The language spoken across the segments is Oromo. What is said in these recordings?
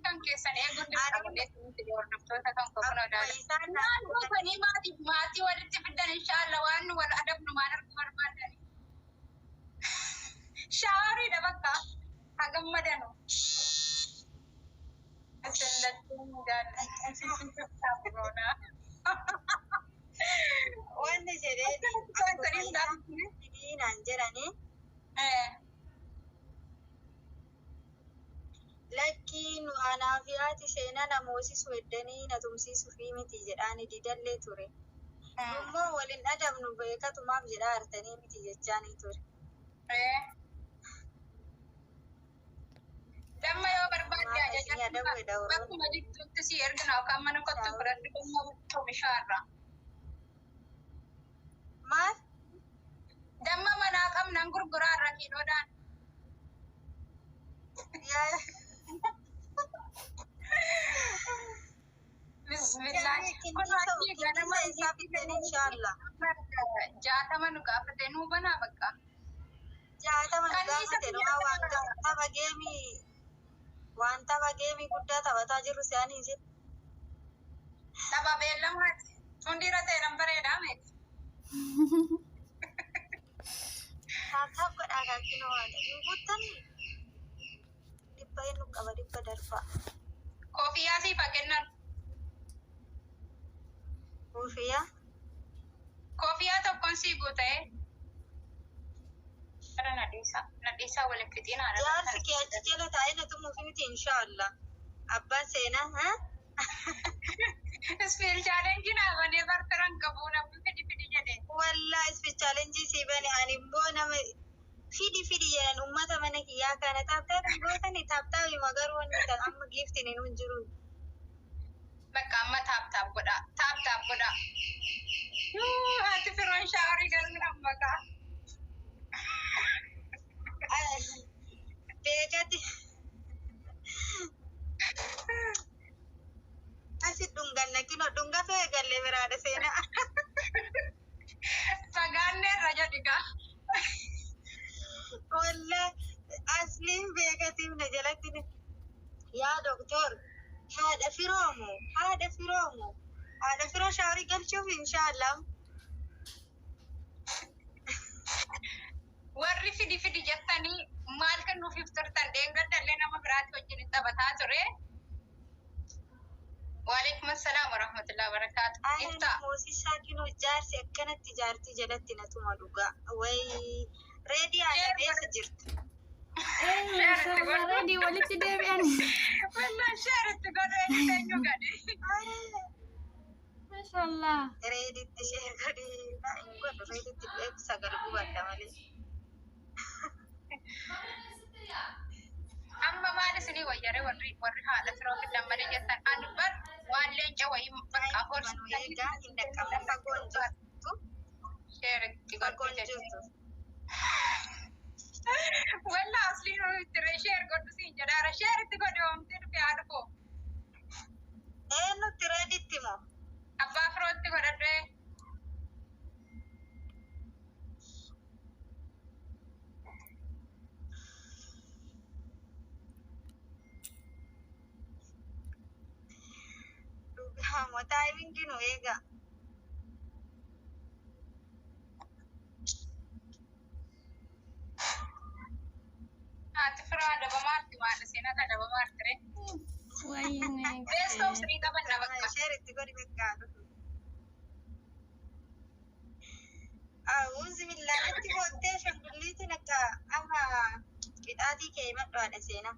kan keessan eeguun dirqama dandeettii hordoftoota kan kokonodhaa. Naannoo sanii maatii walitti fiddan inshaallah waan nu wal adabnu maan arguu barbaadani. Shaawariidha bakka haa gammadanu. Asallattiin gaadha. Wanni jedhee naan jedhanii lakkii nu anaa fi haati seenaa namoosisu weddanii na tumsiisu fi miti jedhaani didallee ture. Immoo waliin adabnu beekatumaaf jedhaa artanii miti jechaanii ture. Damma yoo barbaadde ajajatti bakkuma jirtutti si ergina yookaan mana kottu fudhadhu dhimma oomishaarra. Maal? Damma manaa qabnan gurguraarra kiiloodhaan. Bismillah. Jaatama nu gaafatee nuu banaa bakka. Jaatama nu gaafatee nuu waan tapha geemii guddaa taphataa jirru si'anii jiru. Tapha beellamaati. Hundiira ta'e bareedaa meeti. Taataaf godhaa kan kinoo haadha. Hin guuttanii. Dhibba inni qaba dhibba darbaa. Koofiyyaa siifa kennan. Koofiyyaa? Koofiyyaa tokkoon sii guuta'ee. Kana nadhiisaa waliin fixiin haadha. Jaarsi kee achi jala taa'ee na tumuuf miti inshaallah. Abbaan seenaa haa? Ispiil chaalenjiin abanee bartaran qabu namni fidi jedhee. Wallaa ispiil chaalenjii sii bane ani immoo nama fidi jedhan uummata mana kiyyaa kana taaptaa gootanii taaptaabii magaruu wanni ta'an amma giiftiin hin jiru. Bakka amma taaptaap godhaa. Haati firoon shaawarii galmi amma kaa. Beekati. Asi dhunganna kinoo dhungatu eegallee biraadha seenaa. Fagaannee irra jedhi kaa. Wallah asliin beekatiif na jalatti yaa doktor haadha firoomu haadha firoo shaawarii galchuuf inshaallah. Warri fidi jettanii maal kan nuuf ifturtan deengadallee nama biraatti wajjin taphataa ture. Waalaikum assalaam warahmatullahi wabarakatuh. Ifta. Moosisaa kinoo jaarsi akkanatti jaartii jalatti na tuma dhugaa. Wayi reedii haadha beessa jirtu. Reedii walitti deebi'ani. Wallaan sheeritti godhee eenyu gadi. Mashallah. Reeditti shee gadi hin godhu reeditti sagal gubadda malee. Amma maal isinii wayyare warri haadha firoo fidan malee jettan ani bar waan leenca wayii bakka horsiisan. Egaa hin dhaqqabne fagoon jirtu. Sheeritti Fagoon godhu jirtu. Walla asliin itti sheer godhu siin jedhaara sheeritti godhu oomtee dhufe haadha koo. Eenyutti reeditti moo? Abbaa firootti godhadhee. Dhugaa taayimingi nu eega. Haati firaa adabamaatti maadha seenaa adabamaatti ree. Wayne. Best of 3 taphanna bakka. Sheeritti godhi beekaa dhufu. Awuuzi billaatti booddee shangulliitiin akka amma qixaatii kee maddoodha seenaa.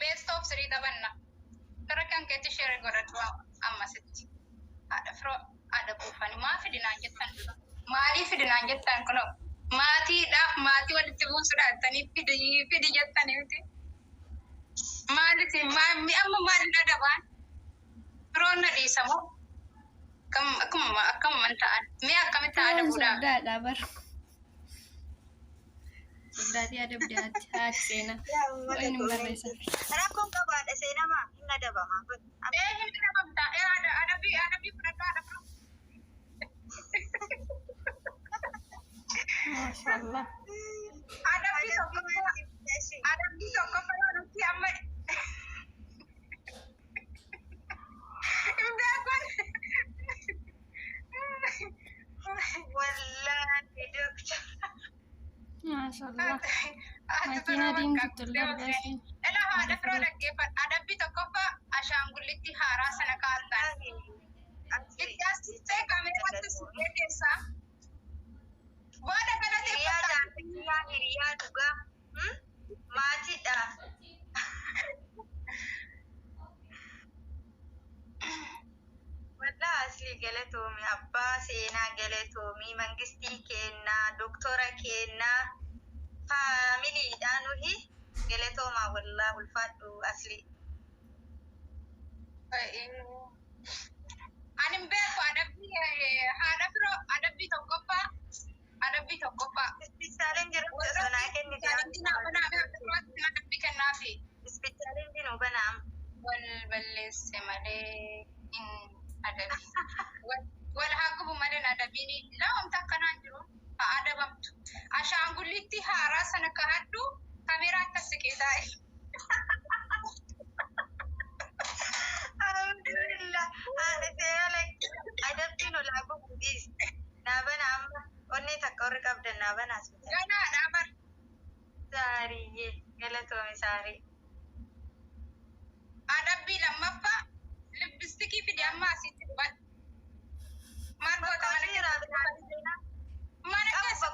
Best of 3 taphanna. Tara kan keetti sheer godhadhu ammasitti. Haadha firoo haadha buufanii maa fidinaan jettan dura. Maalii fidinaan jettan kunoo. Maatiidhaaf maatii walitti buusuudhaatanii fidi jettanii miti. Maaliti amma maaliin adabaan firoon na dhiisamoo akkuma ta'an mee akkamitti adabuudhaaf. Sobdaadha bara. Sobdaatii adabde haati seenaa. Wayne barreessa. Rakkoon qabaadha seenaa maa hin adabamaa. Hin adabamta. Adabii fudhadhu haadha firoo. Mashallah. Adabbii tokkoffaa yoo nuti amma Wallahi doktor. Maashaallah. Ati Makiinaa tura diimtuutu bakka darbaasi. ela haadha firoo dhaggeeffadha. Adabbii tokkoffaa ashaangullitti haaraa sana kaa'altaan. Itti asitee kaameeratti siqee keessaa. Booda Hiriyaa galateeffadha. jaartii hiriyaa dhugaa. Maatiidha. Walaa asli galatoomii abbaa seenaa galatoomii mangistii kennaa doktora kennaa faamiliidhaan nuyi galatoomaa wallaa ulfaadhu asli. Ani hin beeku haadha firoo adabbii tokkoffaa. Adabbii tokkoffaa. Ispitaaleen jiru sonaa kennite. Adabbii kennaafi. Ispitaaleen jiru banaam. Wal balleesse malee adabii. Wal haa gubu malee adabiin laa'umta akkanaan jiru haa adabamtu. Ashaangullitti haaraa sana kaa'adhu kameeraa akka siqee taa'e. Alhamdulillah. Adabbiin olaa gubuudhiis. Naabana amma onni takka warri qabdan naabana asbita. Ganaadhaa bar. Saariyyee galatoomi saarii. Adabbii lammaffaa lippistikii fidi amma asitti dhuban. Maal goota mana keessa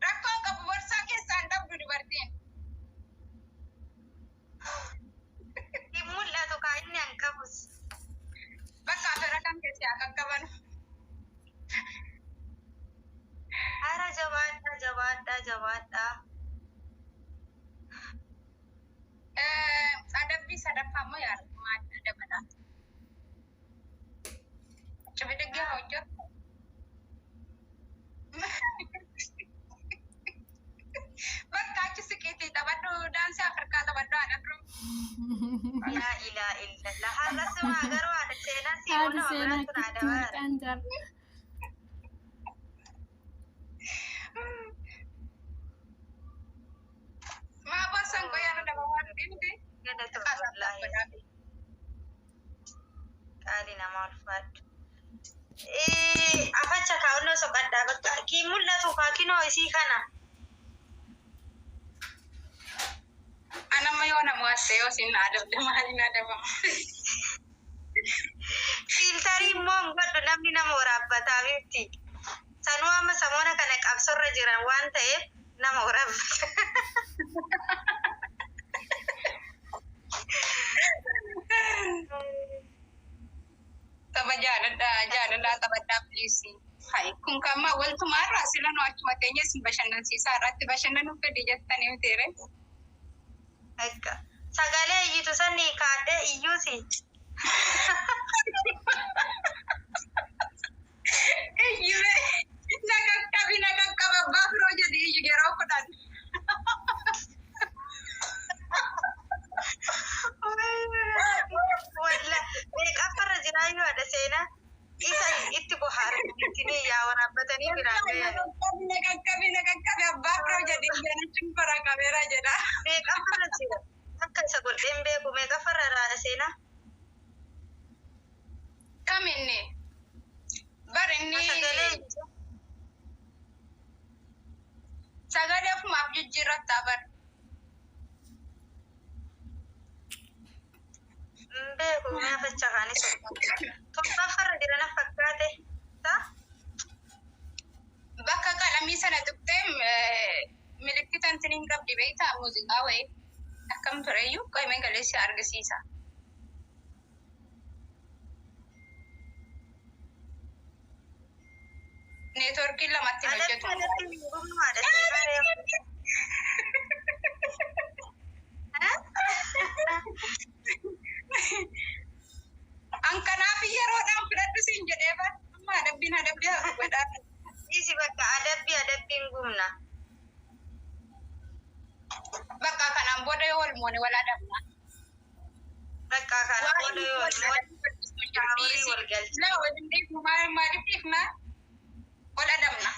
rakkoon qabu borsaa keessaan dhabdu dubartiin. Hin mul'atu kaa inni hin qabus. Bakka afeera kan keessi haa qaqqaban. Hara jabaadhaa jabaadhaa jabaadhaa. Adabbii sadaffaa immoo yaadatu maal dabala? Cibidagee hojjetu. Bakka achi siqiitii taphadhu daansii Afrikaa taphadhu haadha biroo. Yaa ilaa illallah. Har'a simaa garuu haadha seenaa si Haati buna seenaa wabiratu kitti naadabaara. maqaan jara. Maa baasan qoyaan daba waan dhimti. Galatoomi wallaahi. Qaali namaa ulfaadhu. Afacha kaa'unnoo soqadhaa bakka kii mul'atu faakinoo isii kana. Anamma yoo nama wasse yoo sin adabde maaliin adabama? Fiiltarii immoo hin godhu namni nama waraabbataa beekti. Sanuu amma samoona kana qabsorra jiran waan ta'eef nama waraabbata. Tapha jaalalaa taphadhaa biliisii. Hai kun kamma waltumaarraa sila nu achuma teenya isin bashannansiisaa irratti bashannanuu fedhi jettanii miteere. Akka sagalee iyyitu sanii kaadhee iyyuusi. Iyyure naqaqqabi abbaa firoo jedhi iyyu yeroo fudhan. Walla meeqaffarra jiraayyuu haadha seenaa isa itti bohaaranii yaa waraabbatanii biraan gayan. Naqaqqabi abbaa firoo jedhi iyyanachuun bara qabeera jedha. Meeqaffarra jira akka isa godheen beeku meeqaffarra haadha seenaa. Kam inni? Bar inni sagalee ofumaaf jijjiirrattaa bar. Beeku meefacha kaanis torbaffarra jira na fakkaate. Bakka qalamii sana tuqxee milikkita intiniin qabdi beektaa muuziqaa wayii akkam tureyyuu qo'imee galeessi argisiisa. Neetworkiin lamatti hojjetu. Ankanaaf yeroodhaan fudhadhu siin jedhee bar amma adabbiin adabbii haa godhaa. Isi bakka adabbiin gumna. Bakka kanaan booda yoo walmoone wal adabna. Bakka kanaan booda yoo walmoone wal galchi. Laa waliin dhiifnu maaliif dhiifna? Wal adabna.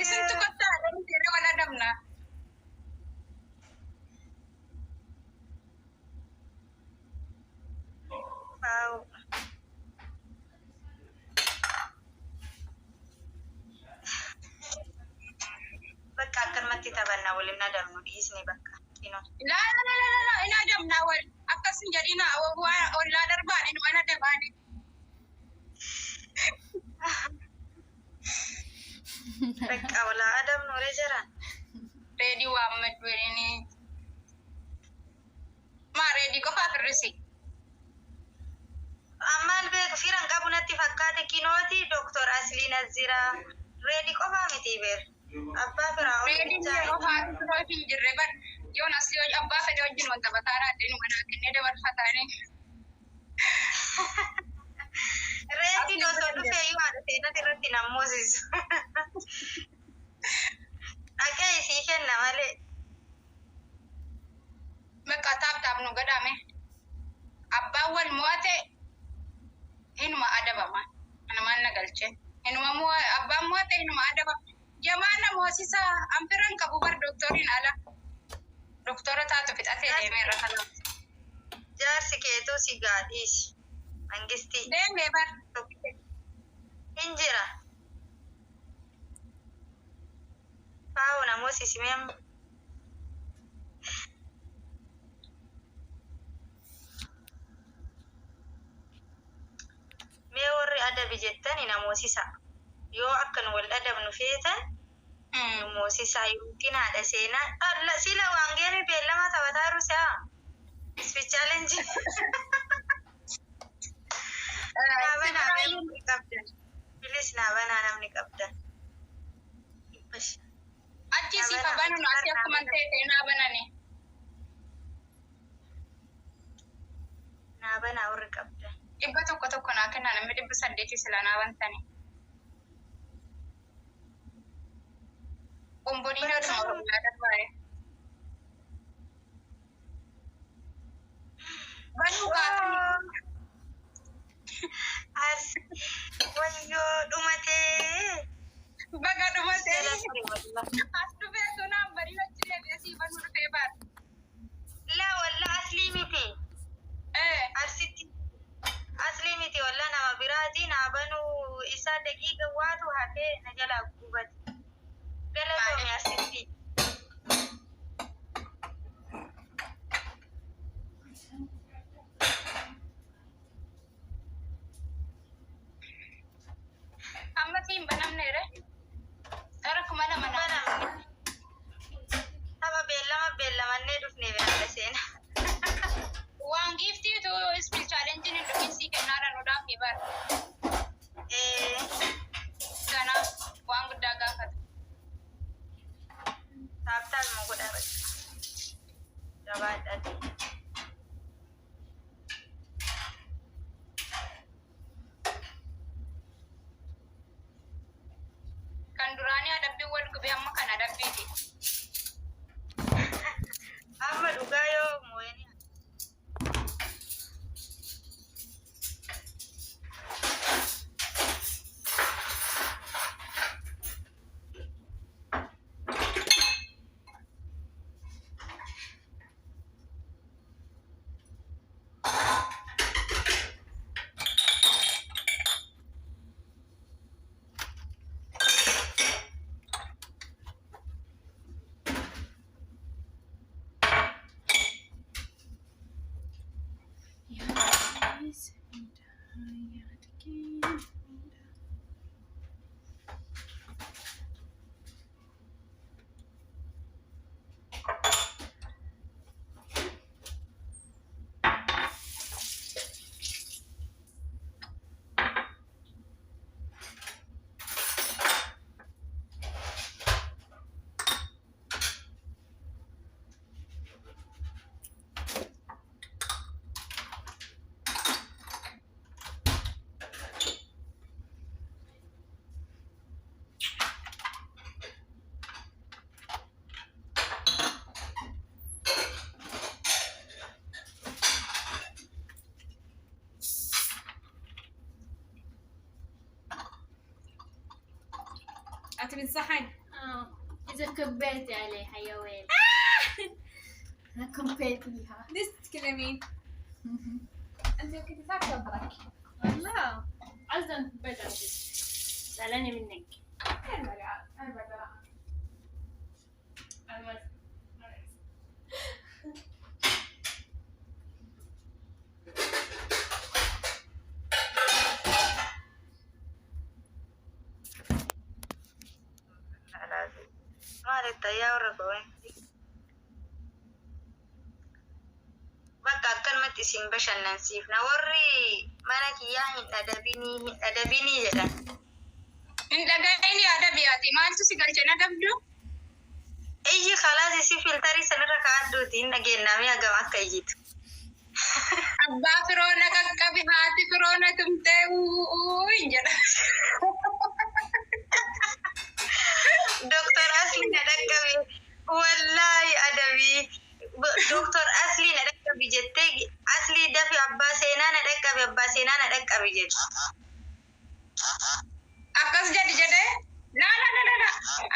Isintu kottaa adabni jedhee wal adabna. Wow. irratti taphanna waliin adamnu dhiisne bakka kino. La ina adamna wal akkasin jedhina ollaa darbaan inuma na dabaani. Bakka wala adamnu ore jiran. Reedii waammed waliini. Maa reedii qofaaf hirrisi. Ammal beeku firan qabu natti fakkaate kinooti Dr. Asliin Azira reedii qofaa miti beer. Abbaa firaa Reedii qofaa firoo hin jirre bar yoon asii hojii abbaa fedhe wajjin wanta bataadhaa addeen manaa kennee dabarfataanii. reedii osoo dhufee yoo haadha seenati irratti nan moosisu. Dhaqee isii kenna malee. Bakka taaptaaf nu gadhame. Abbaan wal mo'ate inuma adabama. Namaan na galche. Inuma abbaan mo'ate inuma adabama. Jamaan na moosisa amfiran qabu bar doktoriin ala. Doktora taatu fixatee deemee irra kana. Jaarsi keetuu si gaadhiisi. Mangistii. Deemee bar. Hin jira. Faawu na moosisimee. Mee warri adabi jettani na moosisa. Yoo akka nu wal adabnu feetan nu moosisa yookiin haadha seenaa. Sila waan geemi beellama taphataa jiru si'a. Speech challenge. Naabanaa namni qabdan. Bilis naabanaa namni qabdan. Achi si kabanu nu asii akkuma ta'e naabanani. Naabanaa warri qabdan. Dhibba tokko naa kenna namni 800 sila naabantani. Bomboniin aduma oromyaa darbaa'e. Banuu gaafii. Wayyoo dhumatee. Baga dhumatee. As dhufee sunaan bariin achi deebi'ee sii banuu dhufee baara. Laa walla aslii miti. Asitti aslii miti walla nama biraati naa banuu isaa daqiiqa waatu hafee na jalaa gubate. Galatoome asitti. Amma siin banamneere. Gara kuma lama banamne. Tapha beellamannee dhufnee beelada seena. Waan giiftiitu speech challenge hin dhufin sii kennaadha nu dhaafee bara. Kanaaf waan guddaa gaafata. Taaptaas moo godhaa bakka. Gabaadhaati. Kan duraanii adabbii wal gubee amma kan adabbiiti. Amma dhugaa yoo moo'eni. بالصحن إذا كبيتي عليها يا ويل أنا كبيتيها ليش تتكلمين؟ أنت كنت فاكرة برك والله عزم كبيت عليك زعلانة منك أنا بقى tayyaa warra goone. Bakka akkanumatti isin bashannansiifna. Warri mana kiyyaa hin dhadhabinii jedhan. Hin dhaga'ini adabiyaati. Maaltu si galche na dabdu? Iyyi kalaas isi filtarii sanarra kaa'adduuti hin dhageenyamee hagam akka iyyitu. Abbaa firoona qaqqabi haati firoona tumtee hin jedha. Doktor Asli na dhaqqabe. Wallaahi adabii. Doktor Asli na dhaqqabi jettee Asli dafi abbaa seenaa na dhaqqabe abbaa seenaa na dhaqqabi jedhu. Akkas jedhee la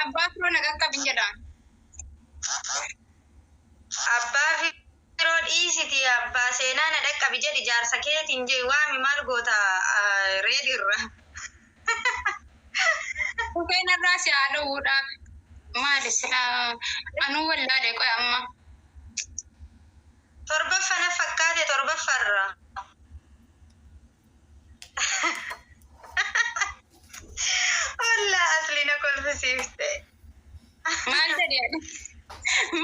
abbaa firoona qaqqabi jedhaan. Abbaa firoo dhiisiti abbaa seenaa na dhaqqabi jedhi jaarsa keetiin jee waami maal goota reedirra. Bukkeen irraa si haa dhowwuudhaaf maalis anuu wallaalee qoy amma. Torbaffa na fakkaate torbaffarra. Wallaa Asli na kolfisiifte. Maal jedhee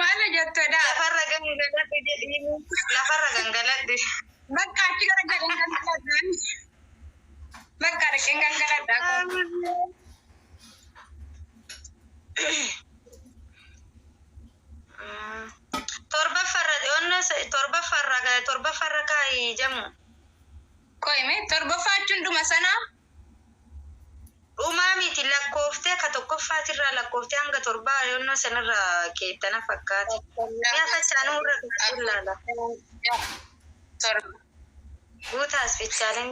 maal jettoodha? Lafarra gangaladhu jedhiini. Lafarra gangaladhu. Bakka achi gara gangaladhaan. Bakka dhaqeen gangaladhaa. Torbaffarra kaayii jamu. Koyme torbaffachuun dhuma sanaa? Dhumaa miti lakkooftee ka tokkoffaatirraa lakkooftee hanga torbaa yoonnoo sanarraa keettana fakkaate. Mi'a faccaanuu irra dhufuun laala. Guutaas fichaaleen.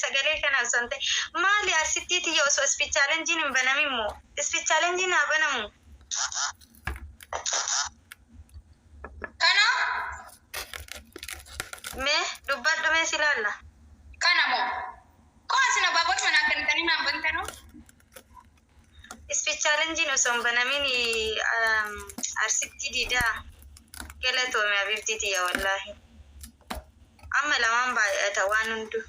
Sagalee kanaaf sante maali arsittiiti yoo osoo speech challenge hin banamin speech challenge haa banamu. Kana mee dubbadhu mee silaalla. Kana moo koosina baabot manaa kennitanii naan bantanu. Speech challenge osoo hin banamin arsittii diidaa galatoome abibtiiti yaa wallaahi. Amma lamaan baay'ata waan hundu.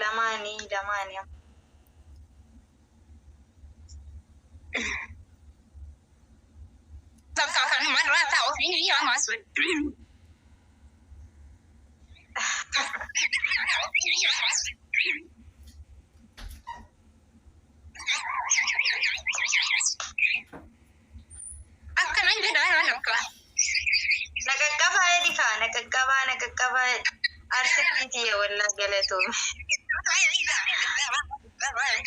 Lamani. Takkan kan marah tahu ini yang masuk. Akan aja dah anak lah. Nagagabay. Arsittiiti yaa wallaahi galatoome.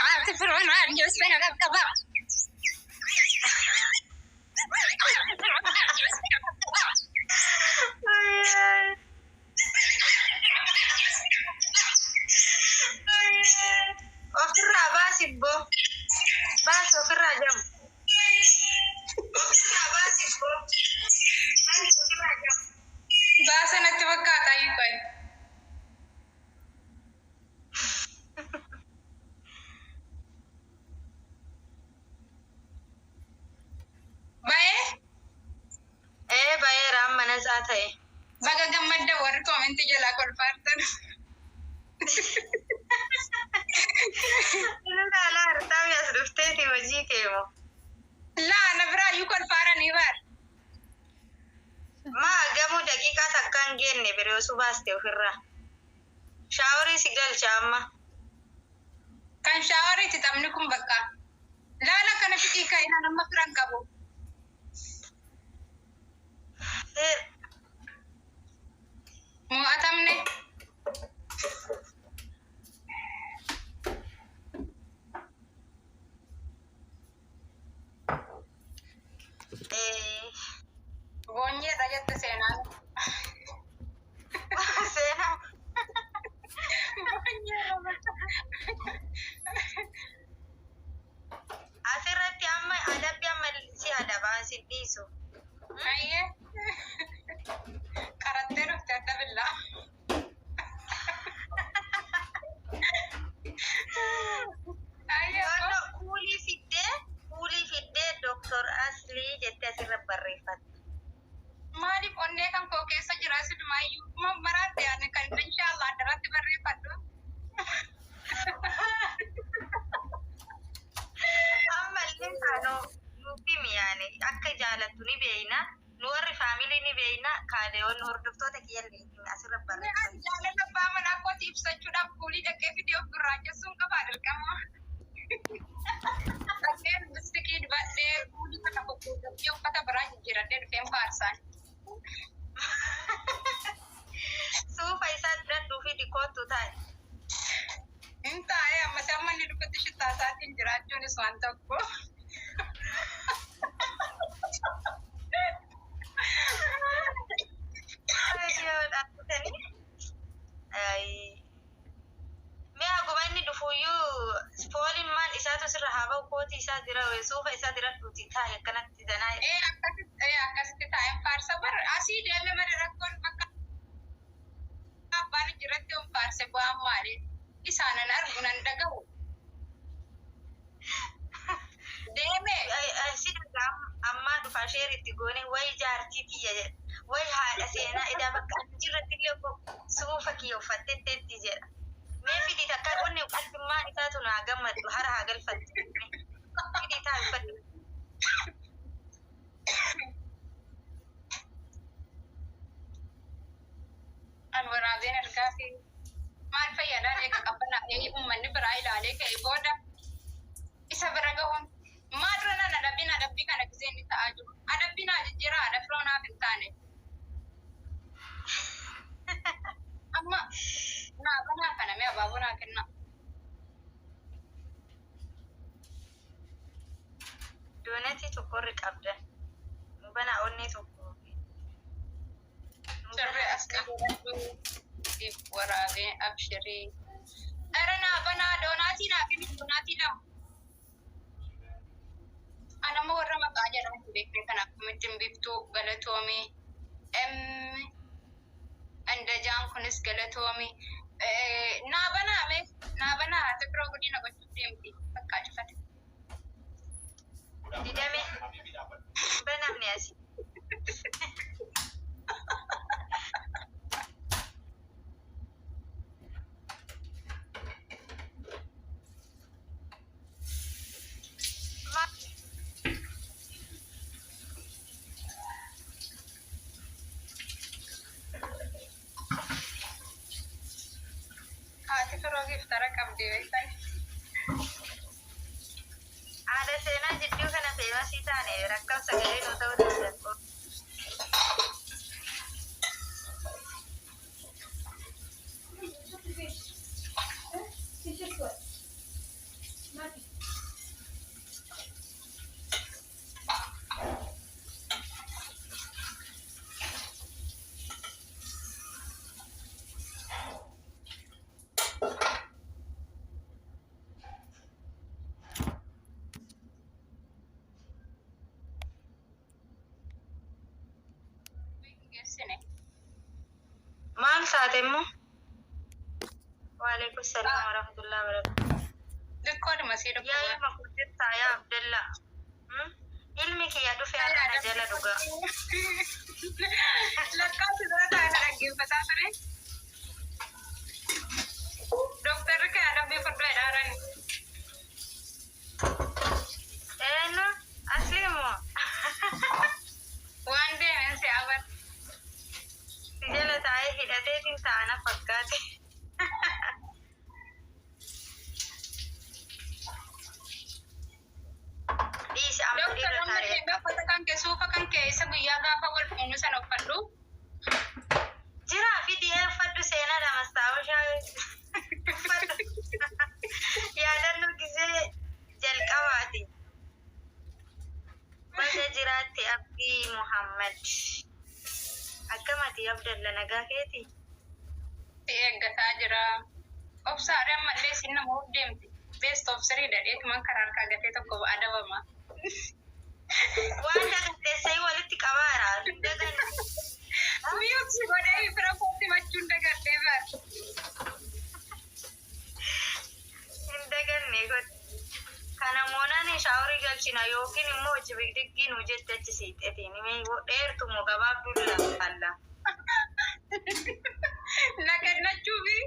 Haati firoona Diyos na nagkaba. Ofirraa baasibbo. Baasi ofirraa jamu. Baasa natti fakkaata hiikan. Baay'ee raamma nasaa ta'e. Baga gammadda warri koomentii jalaa kolfaartan. Laalaa hartaami as dhufteeti hojii keemo. Laa na biraayyuu kolfaaranii baar. Maa gamuu daqiiqaa takkaan geenne biree osoo baaste ofirraa. Shaaworii si galcha amma. Kan shaaworiiti taphni kun bakka. Laala kana fitii ka'inaan amma firan qabu. Mo'atamne. Boonyeedha jette seenaan. Seenaa. Asirratti amma adabbi amma si adabaa si dhiisu. Ayyee. akka jaalattu ni beeyna. Nu warri faamilii ni beeyna. Kaaleewwan hordoftoota kiyyallee asirra barreessan. Jaalala abbaa manaa kooti ibsachuudhaaf fuulii dhaqee fidee of gurraachessuun qabaa dirqama. Dhaqeen bistikii dibadhee fuulii kana qopheeffamee uffata biraa jijjiiradhee dhufeen faarsaan. Suufa isaa dadhuu fi dikoottu taa'e. Hin taa'ee ammas amma inni dubbatti shittaa isaatiin jiraachuunis waan tokko. Mi'a guma inni dhufuuyyuu fooliin maal isaatu sirra haa ba'u kootii isaa jira suufa isaa jira dhuuti taa'e akkanatti danaa. Akkasitti taa'een faarsa bar asii deemee mada rakkoon bakka abbaan jiratti on faarse bu'aan maali isaanan argu nan dhaga'u. Deemee si ammaa dhufaa sheeritti goone wayi jaartii kiyya jedha. Wayi haadha seenaa idaa bakka ati jirratti illee suufa kiyya uffatteetti jedha. Mee fidii takka qonni qalbimmaan isaatu naa gammadu hara haa galfattu. Fidii taa uffadhu. An waraabeen argaa fi maal fayyadaa eega qabannaa uummanni biraa ilaalee ka'e booda isa bira gahuun maal dura nana adabbii kana gisee inni ta'aa jiru. Adabbii naa jijjiira haadha firoo naaf hin taane. Amma naa banaa kana mee abaaboo naa kenna. Doonatii tokkorri qabda. Banaa onnee tokko. Sirrii asii godhadhu waraabeen abshirii. Dhala naa banaa doonaatii naa fi doonaatii lama. Anammoo warra maqaa jedhamu beekne kan akkamittiin biftuu galatoomii. Andajaan kunis galatoomii. Naa banaa haati biroo godina gochuuf deemti bakka cufate. Didame banamne asi. Haati firoo giftara qabdi beektan. Haadha seenaa jidduu kana feemasii taane rakkam sagalee nu ta'uu danda'u. Maal taatemmoo? Waalaikum salaam warahmatullahi wabarakatuh. Dikkoodhuma sii dhufu. Yaa ilma guddattaa yaa Abdallaa. Ilmi kiyya dhufe ana jala dhugaa. Lakkaatu dura taa'ee dhaggeeffataa ture. Dooktarri kan adabbii furdoo edhaarani. Eenyu asli immoo. Waan deemeen si aban. Si jala taa'ee hidhateetiin taa'ana fakkaate. Dooktar amma deemee uffata kan kee suufa kan kee isa guyyaa gaafa wal fuunu sana uffadhu. Jiraa fi dhiyee uffadhu seenaa lamastaawushaa yaadannoo gisee jalqabaati. Baga jiraatti Abdii Muhammad. Akkamati Abdalla nagaa keeti? Si eeggataa jira. Obsaadhaan ammallee isin nama of deemti. Best of three dhadheetumaan karaa harkaa gatee tokko adabama. Waan daganteessee walitti qabaara. Miyuuti godhee fira kootti machuun dagadhee baatu. Hin daganne godhe. Kana moonaan shaaworii galchina yookiin immoo jibigdiggii nu jette achi siixetiin. Dheertu moo gabaabduu lama falla. Lagannachuufi.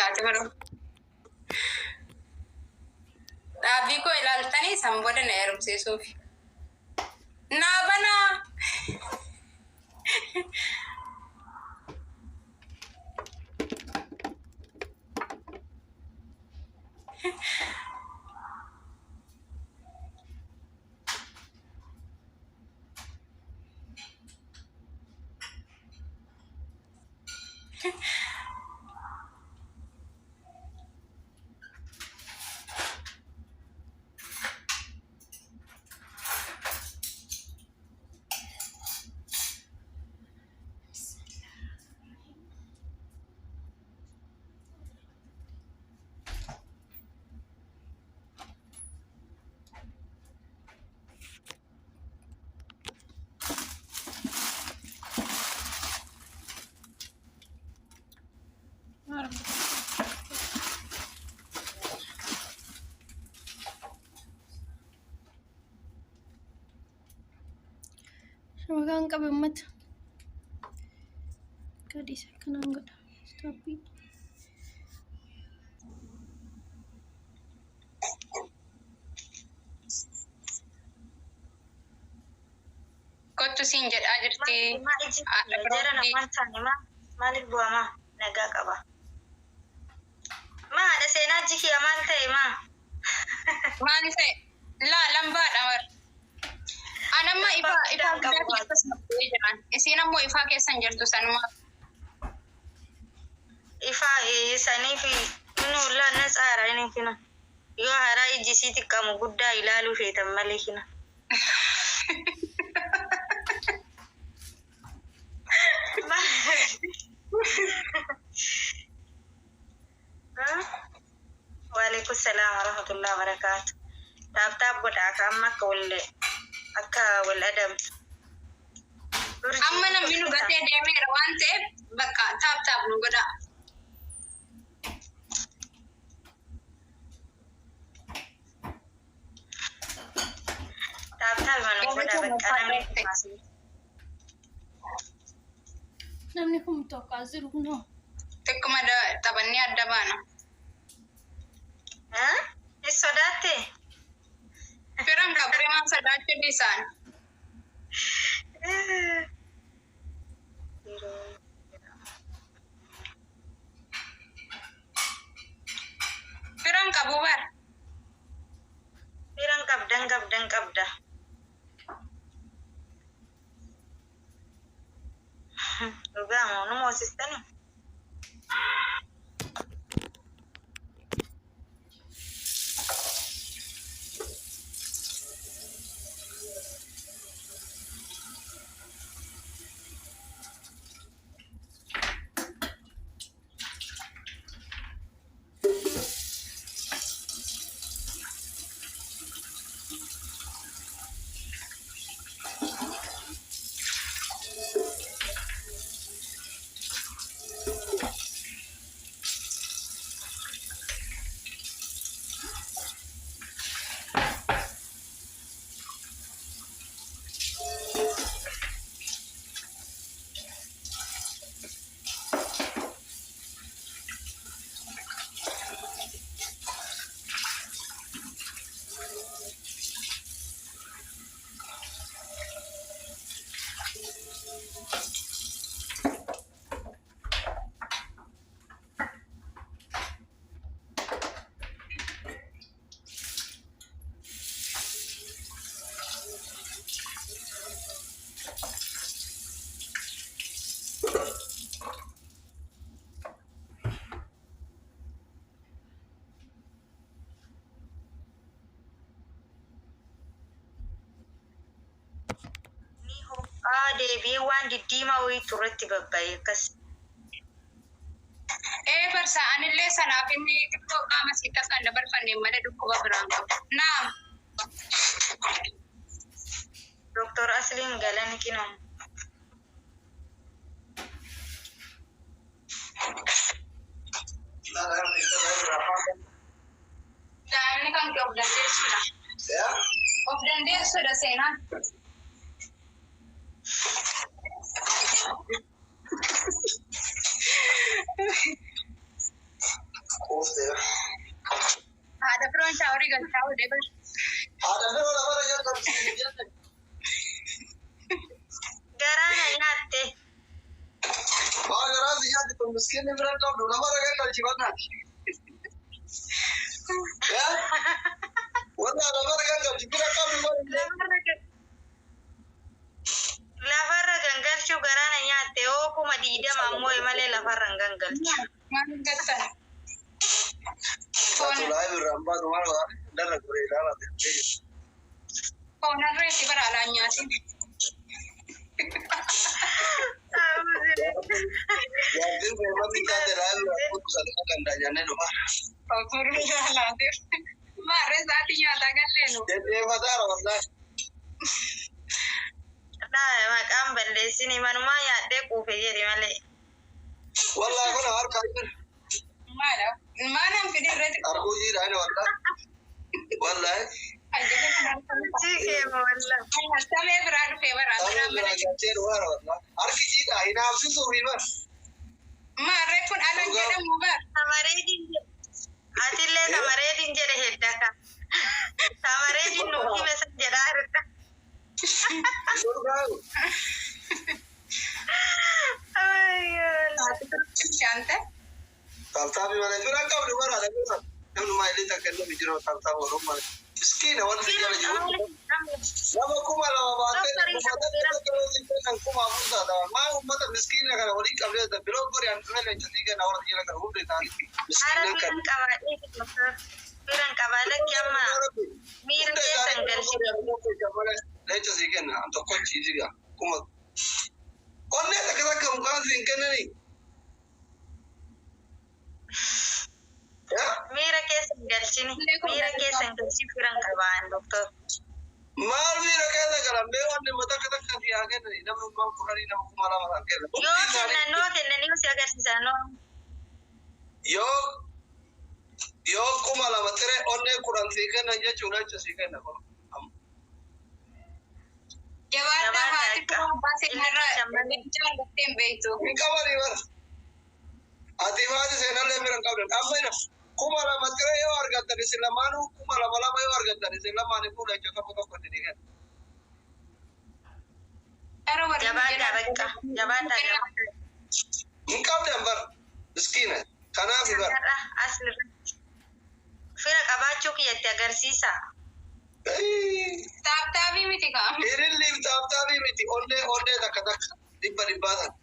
jiraate baruu. Dhaabbii koo ilaaltanii san booda na heerumsiisuuf. Naa banaa. Makan qabe ummata gadhiisa akkanaan godha stooppii. Kottu siin jedhaa jirti. Jara namaan taane maaliif bu'amaa nagaa qaba. Haadha seenaa jikiya maal ta'e Maal ta'e? Lambaadha war. Anamma ifaa jiran. Isiin ammoo ifaa keessan jirtu sanuma. Ifaa sanii fi nuulla na tsaara inni kina. Yoo haraa ijjisii xiqqaamu guddaa ilaaluu feetan malee kina. Waalaikum salam warahmatullahi wabarakatuh. Taap godhaa akka amma akka wal adamtu. Amma namni nu gatee deemeera waan ta'eef bakka taap nu godhaa. Taap mana godhaa bakka Namni kun tokko jiru kunoo. Tokkuma taphannee adda baana. Sodaatte? Firan qaburee maan sodaachuu dhiisaan. Firan qabu bar. Firan qabda. Dhugaa moo nu moosistanii? Deebi'ee waan diddiimaa wayii turretti babba'e akkas. Farsa'anillee sanaaf inni xiqqoo qaama sitti akka hin dabarfanneen malee dhukkuba biraan qabu. Naam. Doktor Asliin galani kinoo. Daa'imni kan of dandeessudha. Of dandeessudha seenaan. buuftee. Haadha firoon shaaworii galchaa olee bar. Haadha firoo lafarra jalqabsiisee jette. Garaana nyaatte. Maa garaa si nyaatti kun miskiinni bira qabdu lafarra galgalchifannaati. Wanta lafarra galgalchi bira qabdu Lafarra gangalchuu garaana nyaatte oo kuma diidama ammoo malee lafarra hin gangalchu. Maal gattan? Tulaa birraan baatu maal waa darra guree ilaalaati. Foonarra itti bara alaan nyaatin. Yaadin beekamti taate laa birraan kutu sadaka dandaanyannee dhufa. Okuruu ilaalaatiif. Maarree isaati nyaataa galleenu. Deddeefataara wallaahi. Maqaan balleessini manumaa yaadde quufe jedhi malee. Wallaahi kun harkaa jira. Maala? Maalaan fidii irratti. Arguu jiidhaan wallaahi. Wallaahi. Jikeema wallaahi. Samee biraa dhufee bara. Samee biraa galchee dhufaara wallaahi. Harki jiidhaa hinaafsisuu fi bara. Maarree kun alan jedhamu bara. Atillee tamareetiin jedhe heddaka. Tamareetiin nuuf hime san jedhaa irra. Shante. Taataafi malee firaan qabdu bara dhabuusan. Namni maayilii takka inni jiruu taataaf ooluu malee. Miskiina wanti jala jiru. Nama kuma lama baatee uummata kuma afur taata. Maa uummata miskiina kana waliin qabdee biroo gorii aan dhufee leencasii kenna warra jala kana hundi ta'anii miskiina kan. Firan qabaa lakki amma miira keessan galchi. Leencasii kenna aan tokko ciisiga kuma. Onnee takka takka mukaan siin kennanii. Miira keessan galchini. Miira keessan galchi firan qabaan doktor. Maal miira keessa galan bee wanni takka takka fi haa kennanii namni ummaan fudhanii nama kuma lama kan kennan. Yoo kennanii si agarsiisan yoo kuma lama tiree onnee kudhan sii kennan jechuudha jecha sii kenna. Jabaadhaa haati firoon baasee irraa jaallatteen beektu. Hin qabanii bara. Ati baasii seenallee bira hin qabdan. Amma ina kuma lama tiree yoo argattan isin lamaanuu kuma lama yoo argattan isin lamaan fuudha jechuudha tokko tokko itti kenna. Jabaadhaa bakka. Jabaadhaa. Hin qabdan bara. Miskiina. Kanaaf bara. Fira qabaachuu kiyyatti agarsiisa. Taaptaabii miti kaa. Hiriirri taaptaabii miti onnee takka takka dhibba dhibbaa sana.